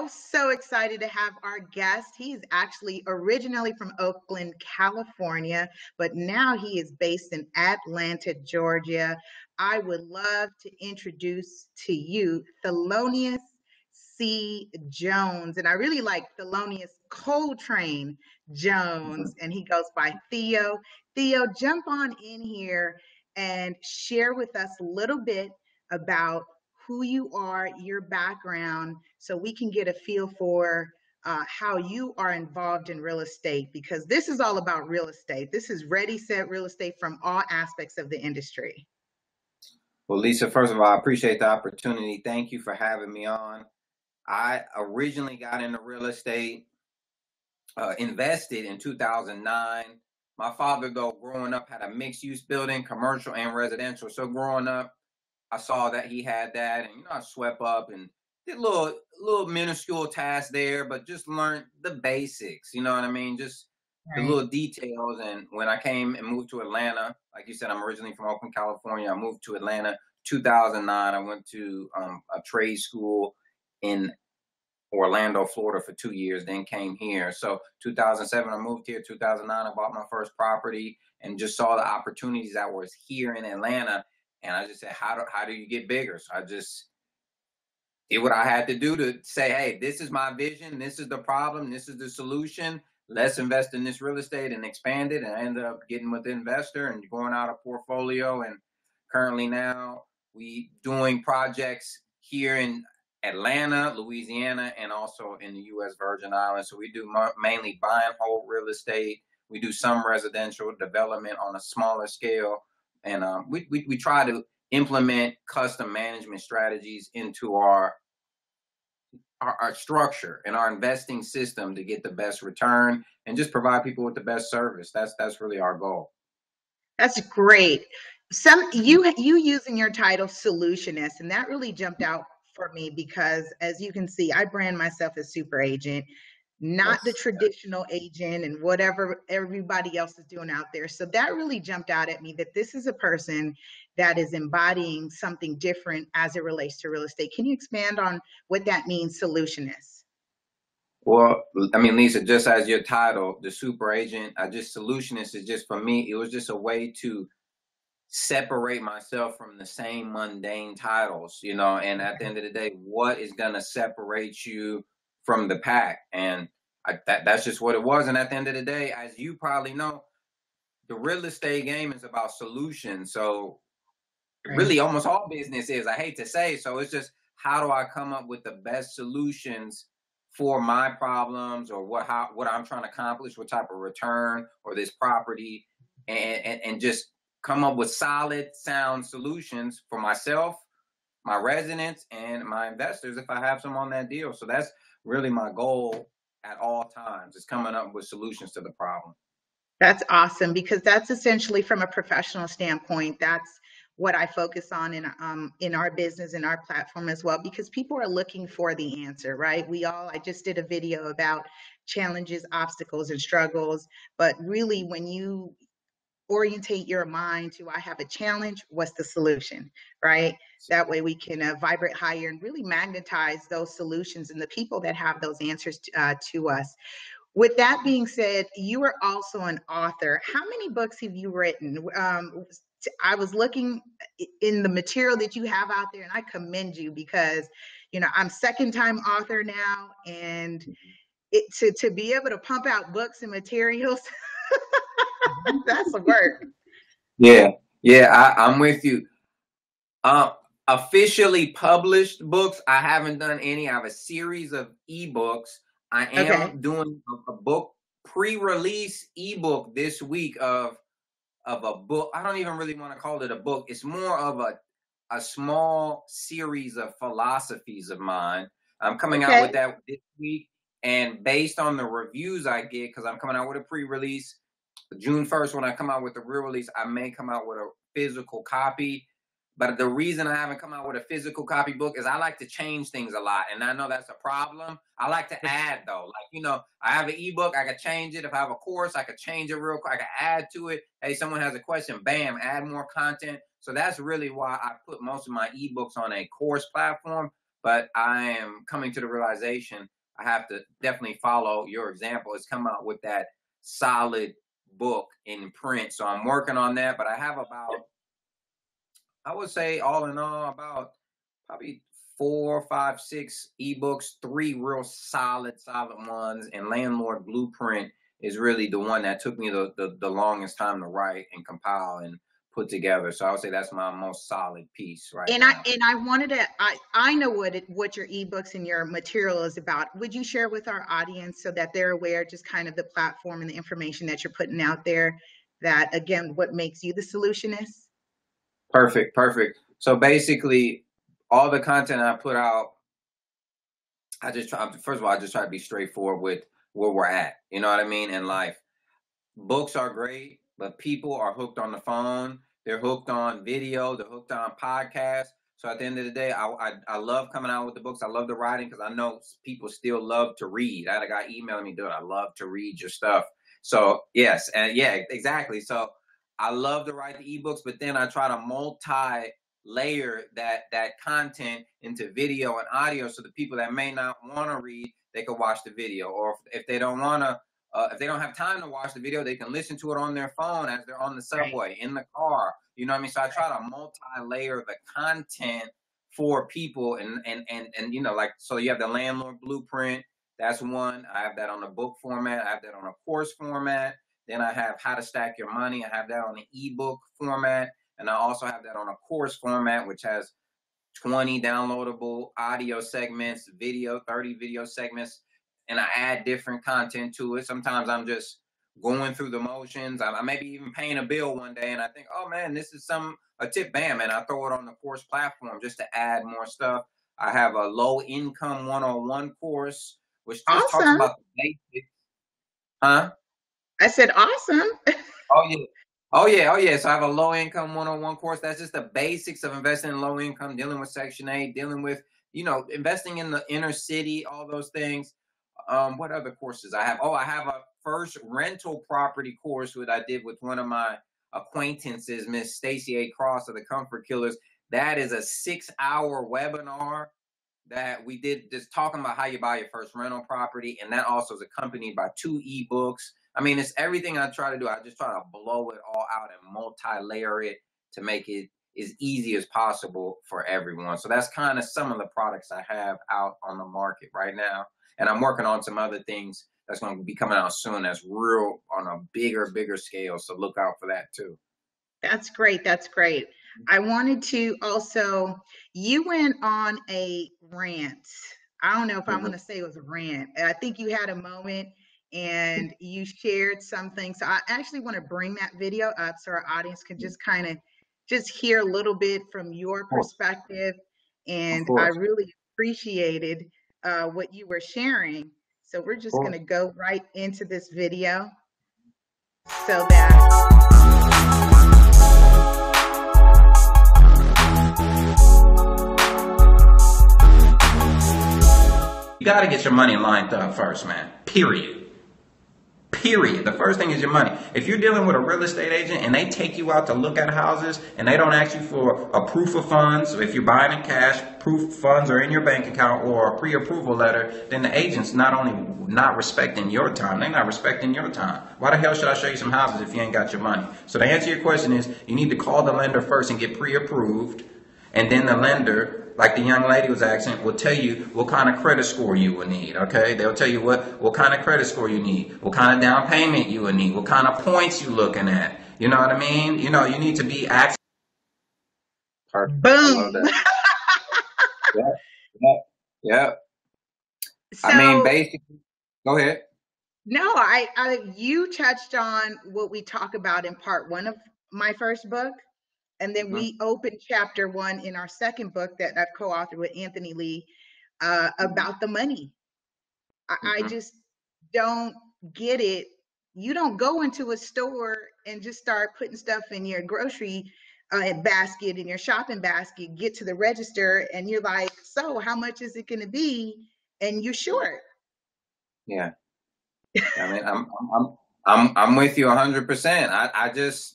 So excited to have our guest. He's actually originally from Oakland, California, but now he is based in Atlanta, Georgia. I would love to introduce to you Thelonious C Jones. And I really like Thelonious Coltrane Jones, and he goes by Theo. Theo, jump on in here and share with us a little bit about who you are, your background, so we can get a feel for how you are involved in real estate, because this is all about real estate. This is ready, set real estate from all aspects of the industry. Well, Lisa, first of all, I appreciate the opportunity. Thank you for having me on. I originally got into real estate, invested in 2009. My father, though, growing up, had a mixed-use building, commercial and residential. So growing up, I saw that he had that, and I swept up and did little minuscule tasks there, but just learned the basics. You know what I mean? Just the Right. little details. And when I came and moved to Atlanta, like you said, I'm originally from Oakland, California. I moved to Atlanta 2009. I went to a trade school in Orlando, Florida for 2 years, then came here. So 2007, I moved here. 2009, I bought my first property and just saw the opportunities that was here in Atlanta. And I just said, how do you get bigger? So I just did what I had to do to say, hey, this is my vision. This is the problem. This is the solution. Let's invest in this real estate and expand it. And I ended up getting with the investor and going out a portfolio. And currently now we doing projects here in Atlanta, Louisiana, and also in the U.S. Virgin Islands. So we do mainly buy and hold real estate. We do some residential development on a smaller scale. And we try to implement custom management strategies into our structure and our investing system to get the best return and just provide people with the best service. That's really our goal. That's great. You using your title solutionist, and that really jumped out for me because, as you can see, I brand myself as super agent, not the Yes. traditional agent and whatever everybody else is doing out there. So that really jumped out at me, that this is a person that is embodying something different as it relates to real estate. Can you expand on what that means, solutionist? Well, I mean, Lisa, just as your title, the super agent, solutionist is just, for me, it was just a way to separate myself from the same mundane titles, and at the end of the day, what is going to separate you from the pack? And that's just what it was. And at the end of the day, as you probably know, the real estate game is about solutions. So really almost all business is, I hate to say. So it's just, how do I come up with the best solutions for my problems, or what I'm trying to accomplish, what type of return or this property, and just come up with solid, sound solutions for myself, my residents, and my investors if I have some on that deal. So that's really my goal at all times, is coming up with solutions to the problem. That's awesome, because that's essentially, from a professional standpoint, that's what I focus on in our business, in our platform as well, because people are looking for the answer, right? I just did a video about challenges, obstacles, and struggles, but really when you orientate your mind to, I have a challenge, what's the solution, right? That way we can vibrate higher and really magnetize those solutions and the people that have those answers to us. With that being said, you are also an author. How many books have you written? I was looking in the material that you have out there, and I commend you, because, I'm second-time author now, and to be able to pump out books and materials, that's the work. Yeah, I'm with you. Officially published books, I haven't done any. I have a series of ebooks. I am doing a book pre-release ebook this week of a book. I don't even really want to call it a book. It's more of a small series of philosophies of mine. I'm coming out with that this week, and based on the reviews I get, because I'm coming out with a pre-release June 1st, when I come out with the real release, I may come out with a physical copy. But the reason I haven't come out with a physical copy book is I like to change things a lot. And I know that's a problem. I like to add, though. Like, I have an ebook, I can change it. If I have a course, I could change it real quick. I can add to it. Hey, someone has a question, bam, add more content. So that's really why I put most of my ebooks on a course platform. but I am coming to the realization I have to definitely follow your example. It's come out with that solid book in print. So I'm working on that, but I have about, I would say all in all, about probably 4, 5, 6 ebooks, 3 real solid ones, and Landlord Blueprint is really the one that took me the longest time to write and compile and put together. So I would say that's my most solid piece right And now. I wanted to, I know what your ebooks and your material is about. Would you share with our audience so that they're aware just kind of the platform and the information that you're putting out there, that again, what makes you the solutionist? Perfect. So basically, all the content I put out, I just try, first of all, I just try to be straightforward with where we're at. You know what I mean? In life, books are great, but people are hooked on the phone. They're hooked on video. They're hooked on podcasts. So at the end of the day, I love coming out with the books. I love the writing because I know people still love to read. I had a guy emailing me, dude, I love to read your stuff. So yes, and yeah, exactly. So I love to write the ebooks, but then I try to multi-layer that content into video and audio, so the people that may not want to read, they can watch the video, or if they don't want to. If they don't have time to watch the video, they can listen to it on their phone as they're on the subway, in the car. You know what I mean? So I try to multi-layer the content for people, and you know, like, so you have the Landlord Blueprint. That's one. I have that on a book format. I have that on a course format. Then I have How to Stack Your Money. I have that on an ebook format, and I also have that on a course format, which has 20 downloadable audio segments, 30 video segments, and I add different content to it. Sometimes I'm just going through the motions. I maybe even paying a bill one day and I think, oh man, this is a tip, bam, and I throw it on the course platform just to add more stuff. I have a low income 101 course, which just talks Awesome. about the basics. Huh? I said, awesome. Oh yeah. So I have a low income 101 course. That's just the basics of investing in low income, dealing with Section 8, dealing with, investing in the inner city, all those things. What other courses I have? Oh, I have a first rental property course that I did with one of my acquaintances, Miss Stacy A. Cross of the Comfort Killers. That is a 6-hour webinar that we did, just talking about how you buy your first rental property. And that also is accompanied by 2 ebooks. I mean, it's everything I try to do. I just try to blow it all out and multi-layer it to make it as easy as possible for everyone. So that's kind of some of the products I have out on the market right now. And I'm working on some other things that's going to be coming out soon that's real on a bigger scale. So look out for that too. That's great. That's great. I wanted to also, you went on a rant. I don't know if I want to say it was a rant. I think you had a moment and you shared something. So I actually want to bring that video up so our audience can just kind of just hear a little bit from your perspective. And I really appreciated what you were sharing. So we're just going to go right into this video so that you got to get your money lined up first, man. Period. The first thing is your money. If you're dealing with a real estate agent and they take you out to look at houses and they don't ask you for a proof of funds, so if you're buying in cash, proof of funds are in your bank account or a pre-approval letter, then the agent's not only not respecting your time, they're not respecting your time. Why the hell should I show you some houses if you ain't got your money? So the answer to your question is you need to call the lender first and get pre-approved, and then the lender, like the young lady was asking, will tell you what kind of credit score you will need, okay? They'll tell you what kind of credit score you need, what kind of down payment you will need, what kind of points you're looking at. You know what I mean? You know, you need to be active. boom. I love that. Yeah. So, I mean, basically, go ahead. No, you touched on what we talk about in part 1 of my first book. And then we opened chapter 1 in our second book that I've co-authored with Anthony Lee about the money. I just don't get it. You don't go into a store and just start putting stuff in your grocery basket, in your shopping basket, get to the register, and you're like, so how much is it going to be? And you're short. Yeah. I mean, I'm with you 100%. I just,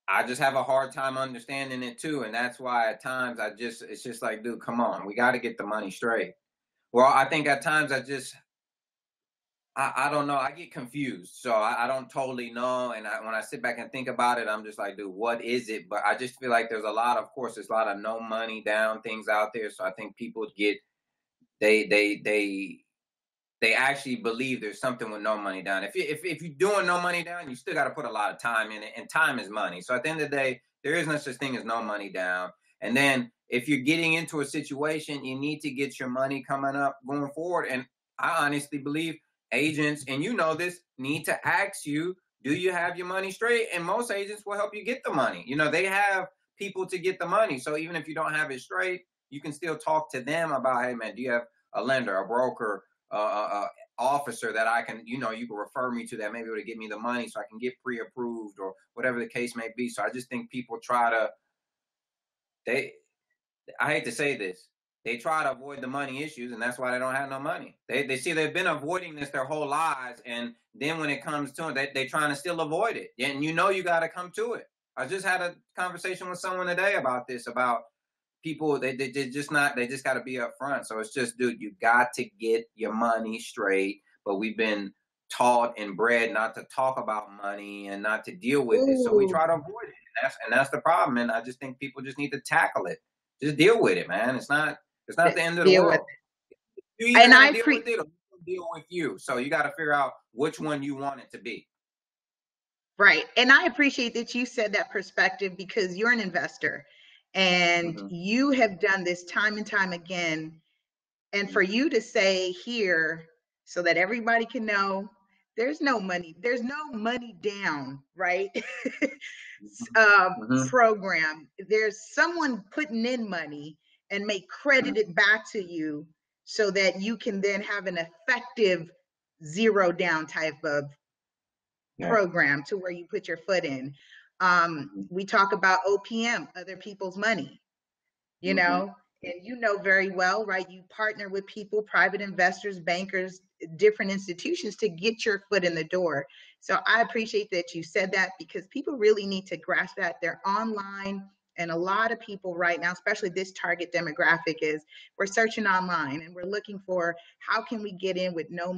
I just have a hard time understanding it too. And that's why at times it's just like, dude, come on, we got to get the money straight. Well, I think at times I don't know. I get confused. So I don't totally know. And when I sit back and think about it, I'm just like, dude, what is it? But I just feel like there's a lot, of course, there's a lot of no money down things out there. So I think people they, they, they, they actually believe there's something with no money down. If you're doing no money down, you still got to put a lot of time in it, and time is money. So at the end of the day, there is no such thing as no money down. And then if you're getting into a situation, you need to get your money coming up going forward. And I honestly believe agents, and you know this, need to ask you, do you have your money straight? And most agents will help you get the money. You know, they have people to get the money. So even if you don't have it straight, you can still talk to them about, hey man, do you have a lender, a broker, officer that I can, you can refer me to that maybe able to get me the money so I can get pre-approved or whatever the case may be. So I just think people they, I hate to say this, they try to avoid the money issues, and that's why they don't have no money. They see they've been avoiding this their whole lives, and then when it comes to it, they trying to still avoid it. And you got to come to it. I just had a conversation with someone today about this, about people they just not, they just got to be upfront. So it's just, dude, you got to get your money straight. But we've been taught and bred not to talk about money and not to deal with it, so we try to avoid it. And that's the problem. And I just think people just need to tackle it. Just deal with it, man. It's not the end of the Deal with world. it. You either And got I to deal with it or deal with you. So you got to figure out which one you want it to be. Right. And I appreciate that you said that perspective, because you're an investor and Mm-hmm. you have done this time and time again. And for you to say here, so that everybody can know, there's no money down, right? Mm-hmm. Program. There's someone putting in money and may credit it back to you so that you can then have an effective zero down type of program to where you put your foot in. We talk about OPM, other people's money, Mm-hmm. and you know very well, right? You partner with people, private investors, bankers, different institutions to get your foot in the door. So I appreciate that you said that, because people really need to grasp that. They're online. And a lot of people right now, especially this target demographic, is we're searching online and we're looking for how can we get in with no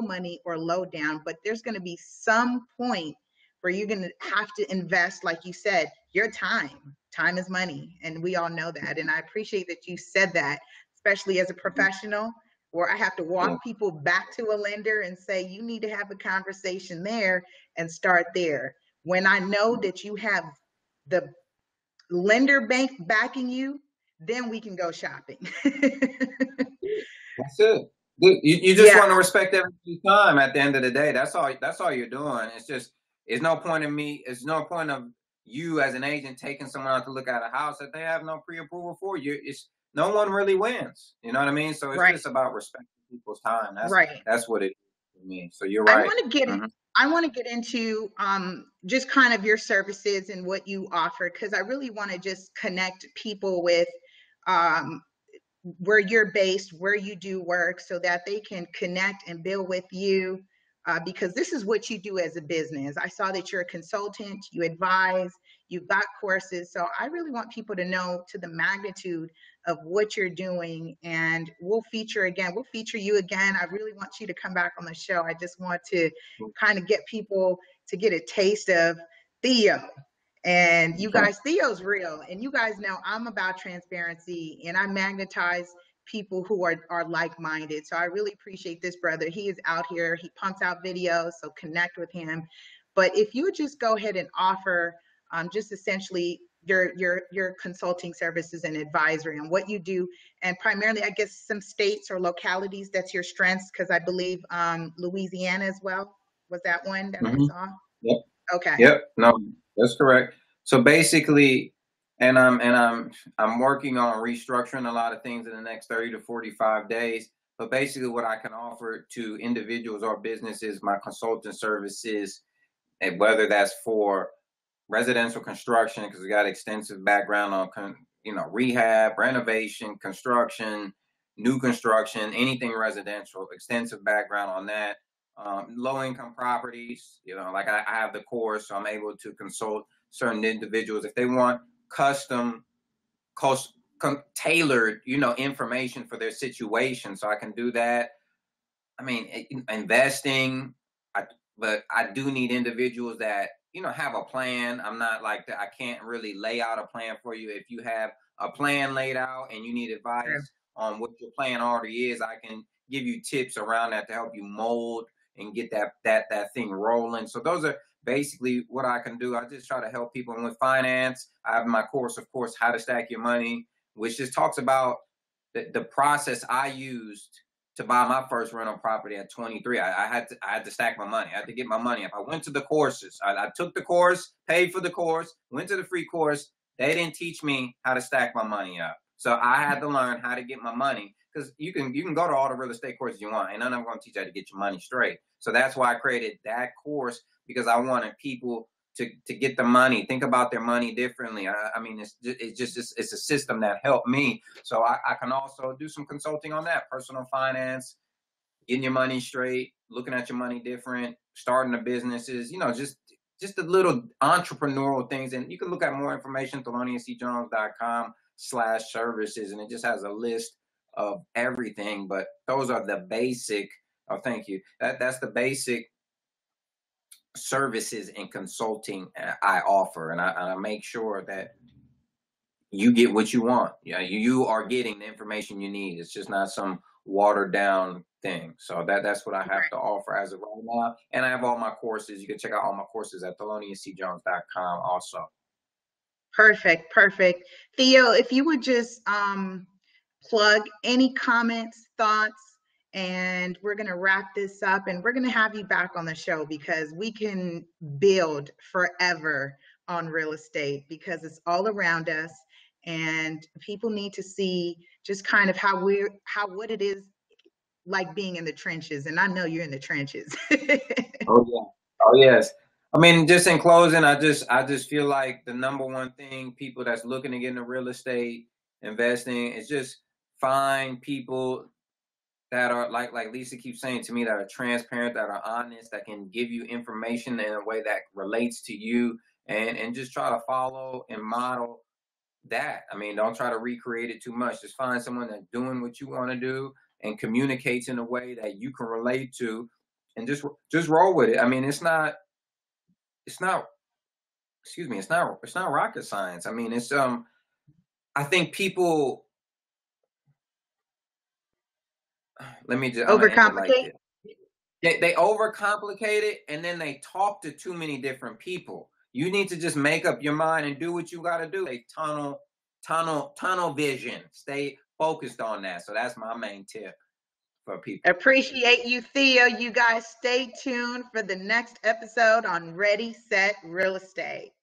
money or low down. But there's going to be some point where you're going to have to invest, like you said, your time. Time is money, and we all know that. And I appreciate that you said that, especially as a professional, where I have to walk people back to a lender and say, you need to have a conversation there and start there. When I know that you have the lender bank backing you, then we can go shopping. That's it. You just Yeah, want to respect everybody's time at the end of the day. That's all you're doing. It's just, it's no point in me, it's no point of you as an agent taking someone out to look at a house that they have no pre-approval for. It's no one really wins. You know what I mean? So it's right, just about respecting people's time. right. That's what it is for me. So you're I right. want to get Mm-hmm. I want to get into just kind of your services and what you offer, because I really want to just connect people with um, where you're based, where you do work, so that they can connect and build with you. Because this is what you do as a business. I saw that you're a consultant, you advise, you've got courses. So I really want people to know to the magnitude of what you're doing. And we'll feature you again. I really want you to come back on the show. I just want to kind of get people to get a taste of Theo. And you Okay. guys, Theo's real. And you guys know I'm about transparency, and I magnetize people who are like-minded. So I really appreciate this brother. He is out here. He pumps out videos, so connect with him. But if you would just go ahead and offer just essentially your consulting services and advisory on what you do, and primarily, I guess, some states or localities that's your strengths, because I believe Louisiana as well was that one that I Mm-hmm. saw. Yep. Okay. Yep. No, that's correct. So basically, I'm working on restructuring a lot of things in the next 30 to 45 days. But basically, what I can offer to individuals or businesses, my consulting services, and whether that's for residential construction, because we got extensive background on rehab, renovation, construction, new construction, anything residential, extensive background on that. Low income properties, like I have the course, so I'm able to consult certain individuals if they want custom, tailored, information for their situation. So I can do that. I mean, investing, but I do need individuals that, have a plan. I'm not like that. I can't really lay out a plan for you. If you have a plan laid out and you need advice on what your plan already is, I can give you tips around that to help you mold and get that thing rolling. So those are basically what I can do. I just try to help people. And with finance, I have my course, of course, How to Stack Your Money, which just talks about the process I used to buy my first rental property at 23. I had to stack my money. I had to get my money up. I went to the courses. I took the course, paid for the course, went to the free course. They didn't teach me how to stack my money up. So I had to learn how to get my money, because you can go to all the real estate courses you want, and none of them going to teach you how to get your money straight. So that's why I created that course, because I wanted people to get the money, think about their money differently. I mean, it's a system that helped me. So I can also do some consulting on that, personal finance, getting your money straight, looking at your money different, starting the businesses, just the little entrepreneurial things. And you can look at more information, theloniuscjones.com/services, and it just has a list of everything. But those are the basic, thank you. That's the basic services and consulting I offer, and I make sure that you get what you want. Yeah, you are getting the information you need. It's just not some watered down thing. So that's what I have to offer as of right now. And I have all my courses. You can check out all my courses at theloniuscjones.com also. Perfect. Theo, if you would just plug any comments, thoughts, and we're going to wrap this up, and we're going to have you back on the show, because we can build forever on real estate, because it's all around us, and people need to see just kind of what it is like being in the trenches. And I know you're in the trenches. Oh yeah. Oh yes. I mean, just in closing, I just feel like the number one thing people that's looking to get into real estate investing is just find people that are like Lisa keeps saying to me, that are transparent, that are honest, that can give you information in a way that relates to you, and just try to follow and model that. I mean, don't try to recreate it too much. Just find someone that's doing what you want to do and communicates in a way that you can relate to, and just roll with it. I mean, it's not excuse me, it's not rocket science. I mean, it's I think people, I'm gonna end it like Overcomplicate? this. They overcomplicate it, and then they talk to too many different people. You need to just make up your mind and do what you got to do. A tunnel vision. Stay focused on that. So that's my main tip for people. Appreciate you, Theo. You guys stay tuned for the next episode on Ready, Set, Real Estate.